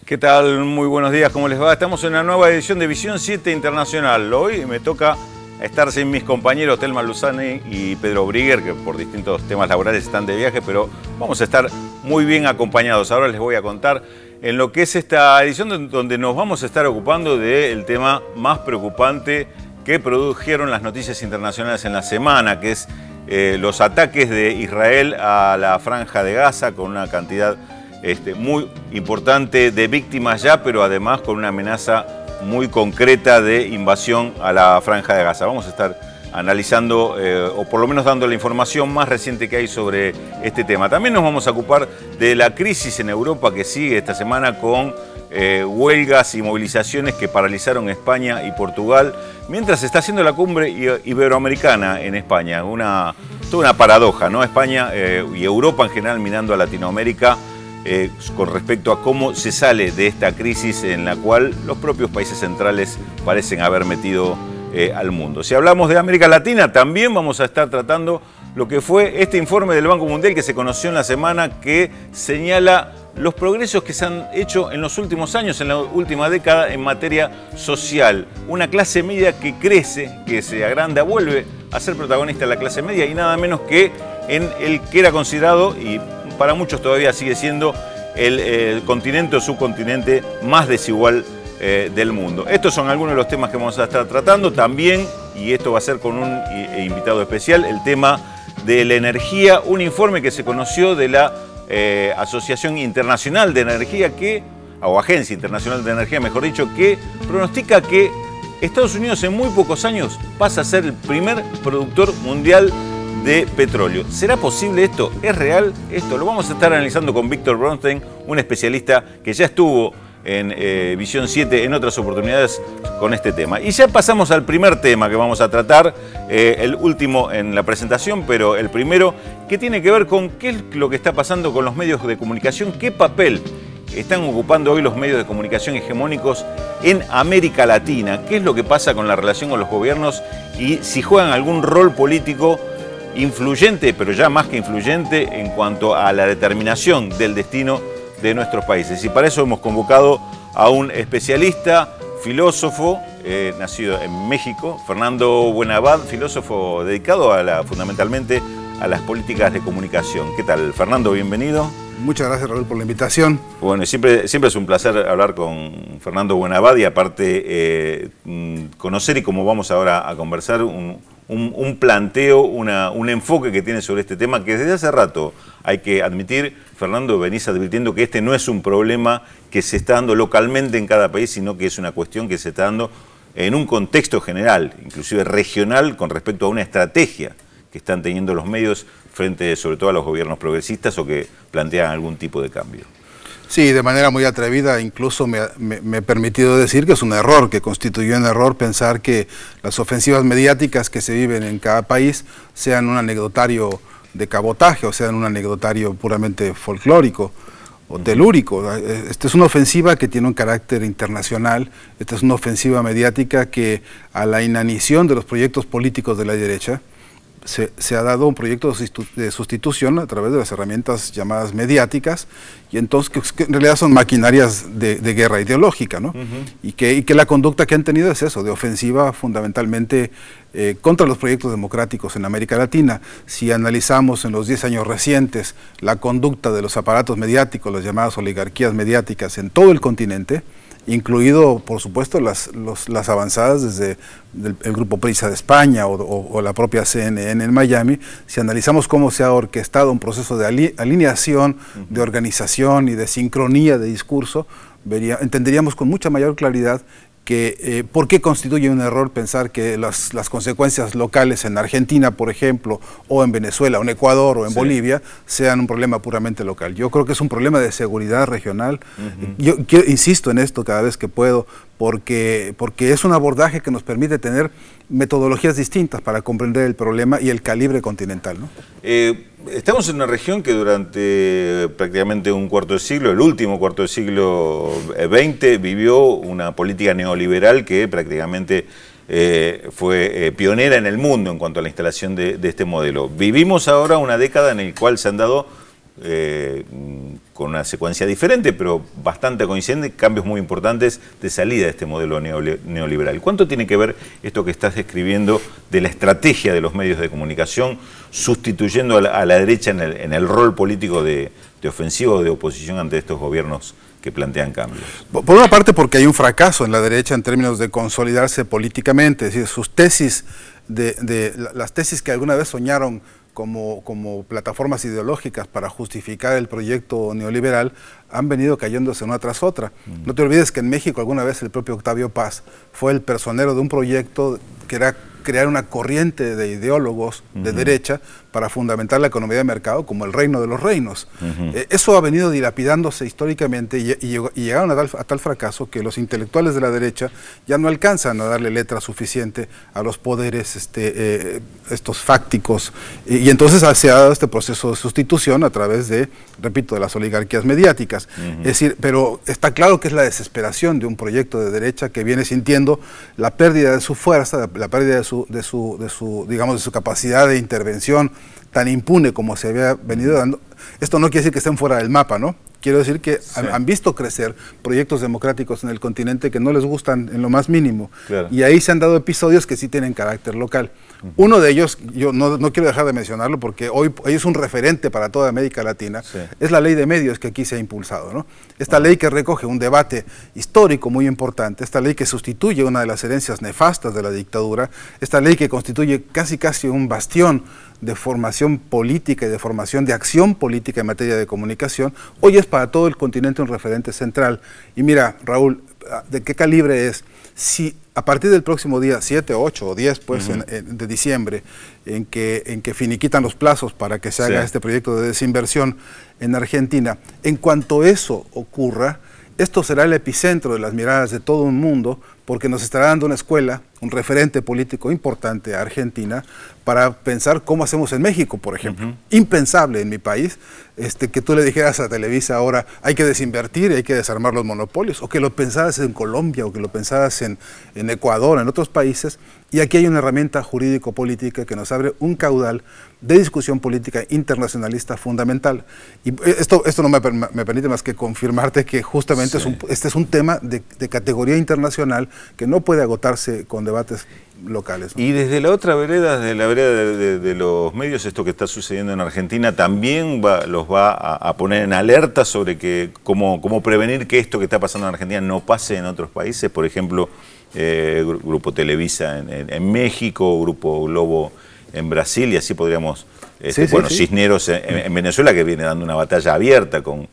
¿Qué tal? Muy buenos días, ¿cómo les va? Estamos en una nueva edición de Visión 7 Internacional. Hoy me toca estar sin mis compañeros Telma Luzani y Pedro Brigger, que por distintos temas laborales están de viaje, pero vamos a estar muy bien acompañados. Ahora les voy a contar en lo que es esta edición donde nos vamos a estar ocupando del tema más preocupante que produjeron las noticias internacionales en la semana, que es los ataques de Israel a la Franja de Gaza, con una cantidad muy importante de víctimas ya, pero además con una amenaza muy concreta de invasión a la Franja de Gaza. Vamos a estar analizando, o por lo menos dando la información más reciente que hay sobre este tema. También nos vamos a ocupar de la crisis en Europa que sigue esta semana con huelgas y movilizaciones que paralizaron España y Portugal, mientras se está haciendo la cumbre iberoamericana en España. Toda una paradoja, ¿no? España y Europa en general mirando a Latinoamérica con respecto a cómo se sale de esta crisis en la cual los propios países centrales parecen haber metido al mundo. Si hablamos de América Latina, también vamos a estar tratando lo que fue este informe del Banco Mundial que se conoció en la semana, que señala los progresos que se han hecho en los últimos años, en la última década, en materia social. Una clase media que crece, que se agranda, vuelve a ser protagonista de la clase media, y nada menos que en el que era considerado, y para muchos todavía sigue siendo, el continente o subcontinente más desigual del mundo. Estos son algunos de los temas que vamos a estar tratando. También, y esto va a ser con un invitado especial, el tema de la energía, un informe que se conoció de la Asociación Internacional de Energía, o Agencia Internacional de Energía, mejor dicho, que pronostica que Estados Unidos en muy pocos años pasa a ser el primer productor mundial de petróleo. ¿Será posible esto? ¿Es real esto? Lo vamos a estar analizando con Víctor Bronstein, un especialista que ya estuvo en Visión 7 en otras oportunidades con este tema. Y ya pasamos al primer tema que vamos a tratar, el último en la presentación, pero el primero, que tiene que ver con qué es lo que está pasando con los medios de comunicación, qué papel están ocupando hoy los medios de comunicación hegemónicos en América Latina, qué es lo que pasa con la relación con los gobiernos y si juegan algún rol político influyente, pero ya más que influyente, en cuanto a la determinación del destino de nuestros países. Y para eso hemos convocado a un especialista, filósofo, nacido en México, Fernando Buenabad, filósofo dedicado fundamentalmente a las políticas de comunicación. ¿Qué tal, Fernando? Bienvenido. Muchas gracias, Raúl, por la invitación. Bueno, siempre es un placer hablar con Fernando Buenabad y aparte conocer, y como vamos ahora a conversar, un planteo, un enfoque que tiene sobre este tema, que desde hace rato, hay que admitir, Fernando, venís advirtiendo que este no es un problema que se está dando localmente en cada país, sino que es una cuestión que se está dando en un contexto general, inclusive regional, con respecto a una estrategia que están teniendo los medios frente sobre todo a los gobiernos progresistas o que plantean algún tipo de cambio. Sí, de manera muy atrevida, incluso me he permitido decir que es un error, que constituyó un error pensar que las ofensivas mediáticas que se viven en cada país sean un anecdotario de cabotaje o sean un anecdotario puramente folclórico o telúrico. Esta es una ofensiva que tiene un carácter internacional, esta es una ofensiva mediática que, a la inanición de los proyectos políticos de la derecha, se ha dado un proyecto de sustitución a través de las herramientas llamadas mediáticas, y entonces que en realidad son maquinarias de guerra ideológica, ¿no? Y que la conducta que han tenido es eso, de ofensiva fundamentalmente contra los proyectos democráticos en América Latina. Si analizamos en los 10 años recientes la conducta de los aparatos mediáticos, las llamadas oligarquías mediáticas en todo el continente, incluido, por supuesto, las avanzadas desde el Grupo Prisa de España o la propia CNN en Miami, si analizamos cómo se ha orquestado un proceso de alineación, de organización y de sincronía de discurso, entenderíamos con mucha mayor claridad que por qué constituye un error pensar que las consecuencias locales en Argentina, por ejemplo, o en Venezuela, o en Ecuador, o en Bolivia, sean un problema puramente local. Yo creo que es un problema de seguridad regional. Yo insisto en esto cada vez que puedo, porque es un abordaje que nos permite tener metodologías distintas para comprender el problema y el calibre continental, ¿no? Estamos en una región que durante prácticamente un cuarto de siglo, el último cuarto de siglo XX, vivió una política neoliberal que prácticamente fue pionera en el mundo en cuanto a la instalación de este modelo. Vivimos ahora una década en la cual se han dado con una secuencia diferente, pero bastante coincidente, cambios muy importantes de salida de este modelo neoliberal. ¿Cuánto tiene que ver esto que estás describiendo de la estrategia de los medios de comunicación sustituyendo a la derecha en el rol político de ofensiva o de oposición ante estos gobiernos que plantean cambios? Por una parte, porque hay un fracaso en la derecha en términos de consolidarse políticamente, es decir, sus tesis, las tesis que alguna vez soñaron como plataformas ideológicas para justificar el proyecto neoliberal, han venido cayéndose una tras otra. No te olvides que en México alguna vez el propio Octavio Paz fue el personero de un proyecto que era crear una corriente de ideólogos de derecha para fundamentar la economía de mercado como el reino de los reinos. Eso ha venido dilapidándose históricamente y llegaron a tal fracaso que los intelectuales de la derecha ya no alcanzan a darle letra suficiente a los poderes estos fácticos, y entonces se ha dado este proceso de sustitución a través de, repito, de las oligarquías mediáticas. Es decir, pero está claro que es la desesperación de un proyecto de derecha que viene sintiendo la pérdida de su fuerza, la pérdida de su capacidad de intervención tan impune como se había venido dando. Esto no quiere decir que estén fuera del mapa, ¿no? Quiero decir que han visto crecer proyectos democráticos en el continente que no les gustan en lo más mínimo. Claro. Y ahí se han dado episodios que sí tienen carácter local. Uno de ellos, yo no quiero dejar de mencionarlo porque hoy es un referente para toda América Latina, es la ley de medios que aquí se ha impulsado, ¿no? Esta ley que recoge un debate histórico muy importante, esta ley que sustituye una de las herencias nefastas de la dictadura, esta ley que constituye casi un bastión de formación política y de formación de acción política en materia de comunicación, hoy es para todo el continente un referente central. Y mira, Raúl, ¿de qué calibre es? Si a partir del próximo día 7, 8 o 10 pues, de diciembre, en que finiquitan los plazos para que se haga este proyecto de desinversión en Argentina, en cuanto eso ocurra, esto será el epicentro de las miradas de todo un mundo, porque nos estará dando una escuela, un referente político importante a Argentina, para pensar cómo hacemos en México, por ejemplo. Impensable en mi país que tú le dijeras a Televisa ahora hay que desinvertir, hay que desarmar los monopolios, o que lo pensaras en Colombia, o que lo pensaras en Ecuador, en otros países, y aquí hay una herramienta jurídico-política que nos abre un caudal de discusión política internacionalista fundamental. Y esto no me permite más que confirmarte que justamente este es un tema de categoría internacional que no puede agotarse con debates locales, ¿no? Y desde la otra vereda, desde la vereda de los medios, esto que está sucediendo en Argentina también los va a poner en alerta sobre cómo prevenir que esto que está pasando en Argentina no pase en otros países. Por ejemplo, Grupo Televisa en México, Grupo Globo en Brasil, y así podríamos, Cisneros en Venezuela, que viene dando una batalla abierta con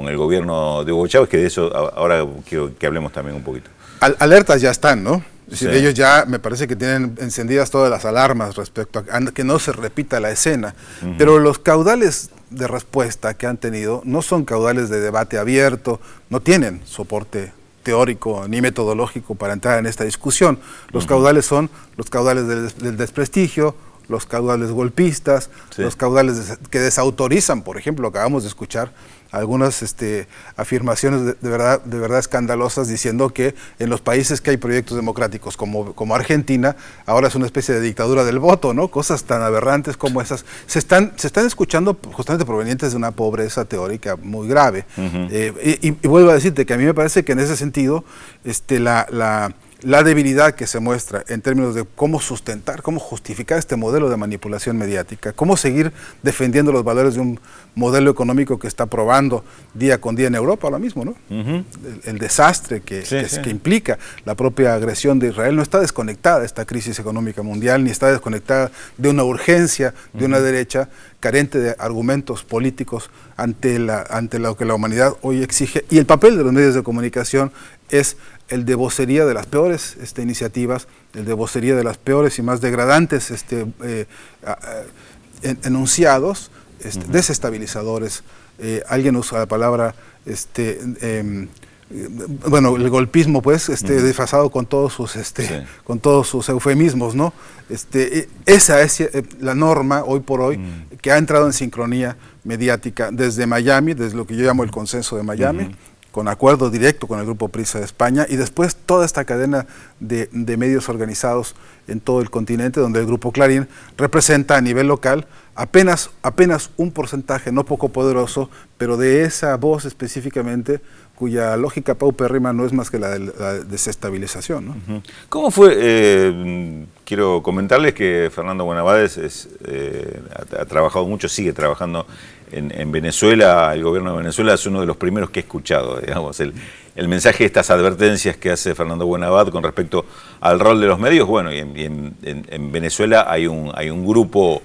el gobierno de Hugo Chávez, que de eso ahora quiero que hablemos también un poquito. Alertas ya están, ¿no? Es decir, ellos ya me parece que tienen encendidas todas las alarmas respecto a que no se repita la escena, pero los caudales de respuesta que han tenido no son caudales de debate abierto, no tienen soporte teórico ni metodológico para entrar en esta discusión. Los caudales son los caudales del desprestigio, los caudales golpistas, los caudales que desautorizan, por ejemplo, acabamos de escuchar algunas afirmaciones de verdad escandalosas diciendo que en los países que hay proyectos democráticos como Argentina, ahora es una especie de dictadura del voto, ¿no? Cosas tan aberrantes como esas se están escuchando justamente provenientes de una pobreza teórica muy grave. Y vuelvo a decirte que a mí me parece que en ese sentido la debilidad que se muestra en términos de cómo sustentar, cómo justificar este modelo de manipulación mediática, cómo seguir defendiendo los valores de un modelo económico que está probando día con día en Europa ahora mismo, ¿no? El desastre que implica la propia agresión de Israel no está desconectada de esta crisis económica mundial, ni está desconectada de una urgencia de una derecha carente de argumentos políticos ante lo que la humanidad hoy exige. Y el papel de los medios de comunicación es el de vocería de las peores iniciativas, el de vocería de las peores y más degradantes enunciados, desestabilizadores. Alguien usa la palabra, bueno, el golpismo, pues, disfrazado con todos sus eufemismos, ¿no? Esa es la norma hoy por hoy que ha entrado en sincronía mediática desde Miami, desde lo que yo llamo el consenso de Miami, con acuerdo directo con el Grupo Prisa de España, y después toda esta cadena de medios organizados en todo el continente, donde el Grupo Clarín representa a nivel local apenas un porcentaje no poco poderoso, pero de esa voz específicamente, cuya lógica paupérrima no es más que la de la desestabilización, ¿no? ¿Cómo fue? Quiero comentarles que Fernando Buenavades ha trabajado mucho, sigue trabajando en Venezuela. El gobierno de Venezuela es uno de los primeros que he escuchado, digamos, el mensaje de estas advertencias que hace Fernando Buenavades con respecto al rol de los medios. Bueno, y en Venezuela hay un grupo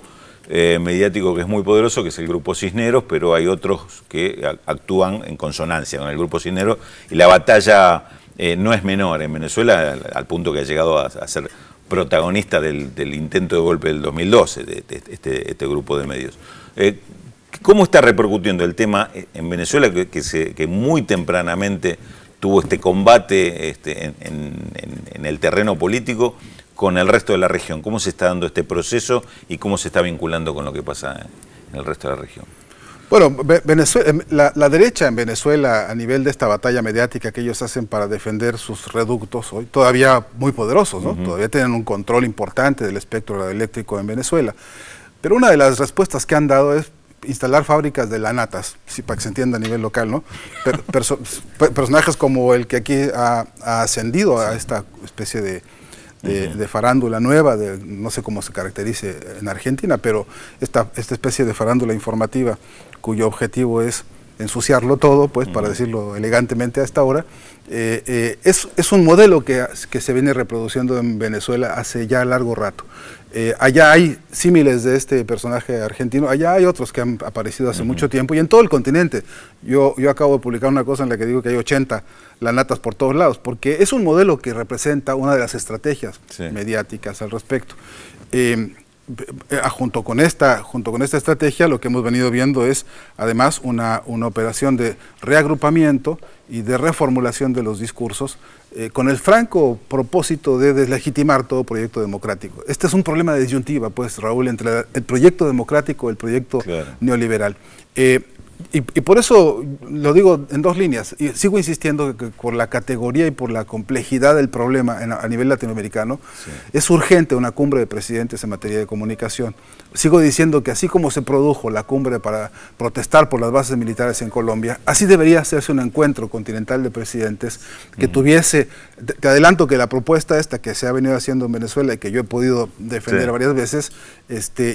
mediático que es muy poderoso, que es el Grupo Cisneros, pero hay otros que actúan en consonancia con el Grupo Cisneros, y la batalla no es menor en Venezuela, al punto que ha llegado a ser protagonista del intento de golpe del 2012, de este grupo de medios. ¿Cómo está repercutiendo el tema en Venezuela, que muy tempranamente tuvo este combate en el terreno político con el resto de la región? ¿Cómo se está dando este proceso y cómo se está vinculando con lo que pasa en el resto de la región? Bueno, la derecha en Venezuela, a nivel de esta batalla mediática que ellos hacen para defender sus reductos, hoy todavía muy poderosos, ¿no? Todavía tienen un control importante del espectro radioeléctrico en Venezuela. Pero una de las respuestas que han dado es instalar fábricas de lanatas, sí, para que se entienda a nivel local, ¿no? Personajes como el que aquí ha ascendido a esta especie de farándula nueva, no sé cómo se caracterice en Argentina, pero esta especie de farándula informativa cuyo objetivo es ensuciarlo todo, pues, para decirlo elegantemente a esta hora, es un modelo que se viene reproduciendo en Venezuela hace ya largo rato. Allá hay símiles de este personaje argentino, allá hay otros que han aparecido hace mucho tiempo, y en todo el continente. Yo acabo de publicar una cosa en la que digo que hay 80 lanatas por todos lados, porque es un modelo que representa una de las estrategias mediáticas al respecto. Junto con esta estrategia, lo que hemos venido viendo es además una operación de reagrupamiento y de reformulación de los discursos, con el franco propósito de deslegitimar todo proyecto democrático. Este es un problema de disyuntiva, pues, Raúl, entre el proyecto democrático y el proyecto neoliberal. Y por eso lo digo en dos líneas, y sigo insistiendo que por la categoría y por la complejidad del problema a nivel latinoamericano, es urgente una cumbre de presidentes en materia de comunicación. Sigo diciendo que así como se produjo la cumbre para protestar por las bases militares en Colombia, así debería hacerse un encuentro continental de presidentes que tuviese, te adelanto que la propuesta esta que se ha venido haciendo en Venezuela y que yo he podido defender varias veces,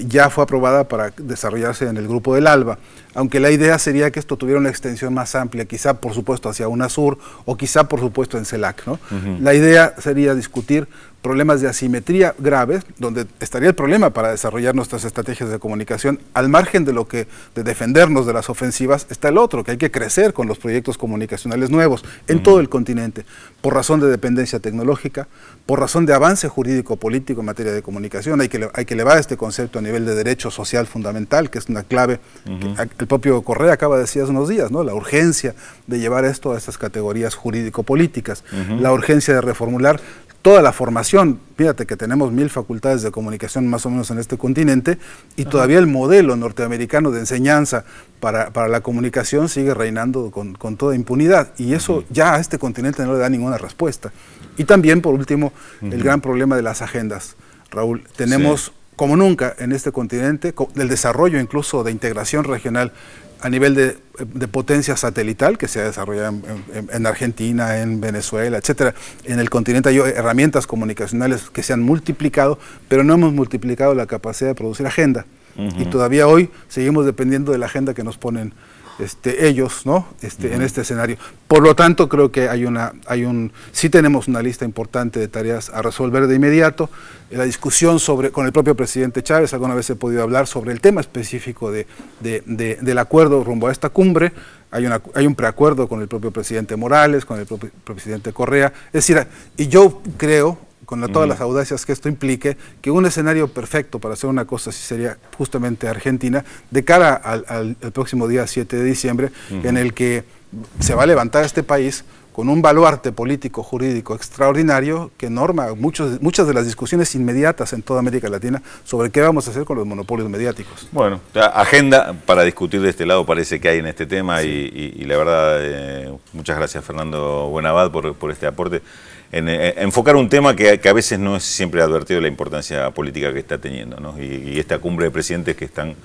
ya fue aprobada para desarrollarse en el grupo del ALBA, aunque la idea sería que esto tuviera una extensión más amplia, quizá por supuesto hacia UNASUR o quizá por supuesto en CELAC, ¿no? La idea sería discutir problemas de asimetría graves, donde estaría el problema para desarrollar nuestras estrategias de comunicación. Al margen de de defendernos de las ofensivas, está el otro, que hay que crecer con los proyectos comunicacionales nuevos en todo el continente, por razón de dependencia tecnológica, por razón de avance jurídico-político en materia de comunicación. Hay que elevar este concepto a nivel de derecho social fundamental, que es una clave que el propio Correa acaba de decir hace unos días, ¿no? La urgencia de llevar esto a estas categorías jurídico-políticas, la urgencia de reformular toda la formación. Fíjate que tenemos 1000 facultades de comunicación más o menos en este continente, y todavía el modelo norteamericano de enseñanza para la comunicación sigue reinando con toda impunidad, y eso ya a este continente no le da ninguna respuesta. Y también, por último, el gran problema de las agendas. Raúl, tenemos como nunca en este continente, del desarrollo incluso de integración regional a nivel de potencia satelital que se ha desarrollado en Argentina, en Venezuela, etcétera. En el continente hay herramientas comunicacionales que se han multiplicado, pero no hemos multiplicado la capacidad de producir agenda. Y todavía hoy seguimos dependiendo de la agenda que nos ponen ellos, ¿no? En este escenario. Por lo tanto, creo que sí tenemos una lista importante de tareas a resolver de inmediato. La discusión con el propio presidente Chávez, alguna vez he podido hablar sobre el tema específico del acuerdo rumbo a esta cumbre. Hay un preacuerdo con el propio presidente Morales, con el propio presidente Correa. Es decir, y yo creo, con todas las audacias que esto implique, que un escenario perfecto para hacer una cosa así sería justamente Argentina, de cara al próximo día 7 de diciembre, en el que se va a levantar este país con un baluarte político jurídico extraordinario que norma muchas de las discusiones inmediatas en toda América Latina sobre qué vamos a hacer con los monopolios mediáticos. Bueno, agenda para discutir de este lado parece que hay en este tema, y la verdad, muchas gracias, Fernando Buenavades, por este aporte. enfocar un tema que a veces no es siempre advertido la importancia política que está teniendo, ¿no? Y esta cumbre de presidentes que están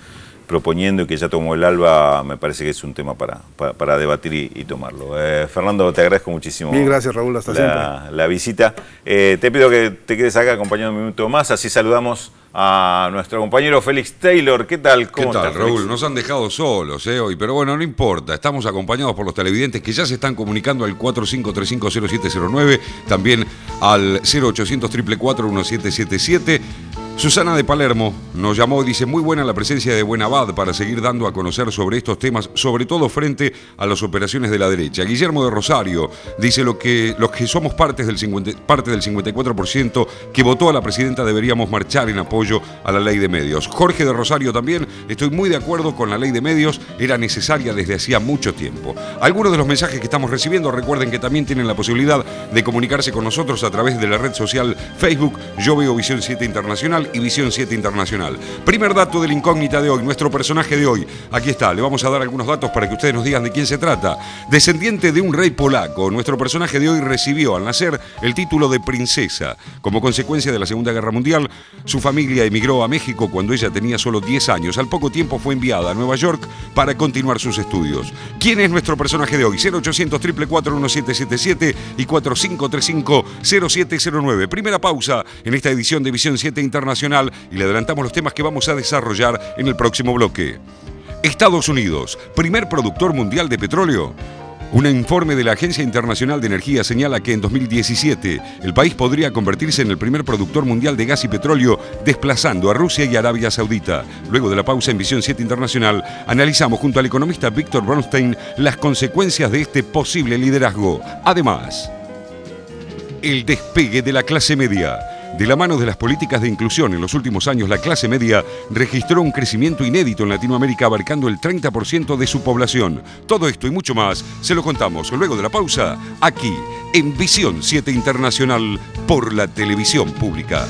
proponiendo y que ya tomó el ALBA, me parece que es un tema para debatir y tomarlo. Fernando, te agradezco muchísimo. Bien, gracias Raúl, hasta siempre. La visita. Te pido que te quedes acá acompañando un minuto más, así saludamos a nuestro compañero Félix Taylor. ¿Qué tal? ¿Cómo estás, Raúl? Félix? Nos han dejado solos hoy, pero bueno, no importa. Estamos acompañados por los televidentes que ya se están comunicando al 45350709, también al 0800 444 1777. Susana de Palermo nos llamó y dice: muy buena la presencia de Buenabad para seguir dando a conocer sobre estos temas, sobre todo frente a las operaciones de la derecha. Guillermo de Rosario dice: los que somos parte del 54% que votó a la presidenta deberíamos marchar en apoyo a la ley de medios. Jorge de Rosario también: estoy muy de acuerdo con la ley de medios, era necesaria desde hacía mucho tiempo. Algunos de los mensajes que estamos recibiendo, recuerden que también tienen la posibilidad de comunicarse con nosotros a través de la red social Facebook. Yo veo Visión 7 Internacional y Visión 7 Internacional. Primer dato de la incógnita de hoy, nuestro personaje de hoy. Aquí está, le vamos a dar algunos datos para que ustedes nos digan de quién se trata. Descendiente de un rey polaco, nuestro personaje de hoy recibió al nacer el título de princesa. Como consecuencia de la Segunda Guerra Mundial, su familia emigró a México cuando ella tenía solo 10 años. Al poco tiempo fue enviada a Nueva York para continuar sus estudios. ¿Quién es nuestro personaje de hoy? 0800 444 1777 y 4535 0709. Primera pausa en esta edición de Visión 7 Internacional y le adelantamos los temas que vamos a desarrollar en el próximo bloque. Estados Unidos, primer productor mundial de petróleo. Un informe de la Agencia Internacional de Energía señala que en 2017 el país podría convertirse en el primer productor mundial de gas y petróleo, desplazando a Rusia y Arabia Saudita. Luego de la pausa en Visión 7 Internacional, analizamos junto al economista Víctor Bronstein las consecuencias de este posible liderazgo. Además, el despegue de la clase media. De la mano de las políticas de inclusión en los últimos años, la clase media registró un crecimiento inédito en Latinoamérica, abarcando el 30% de su población. Todo esto y mucho más se lo contamos luego de la pausa, aquí en Visión 7 Internacional por la televisión pública.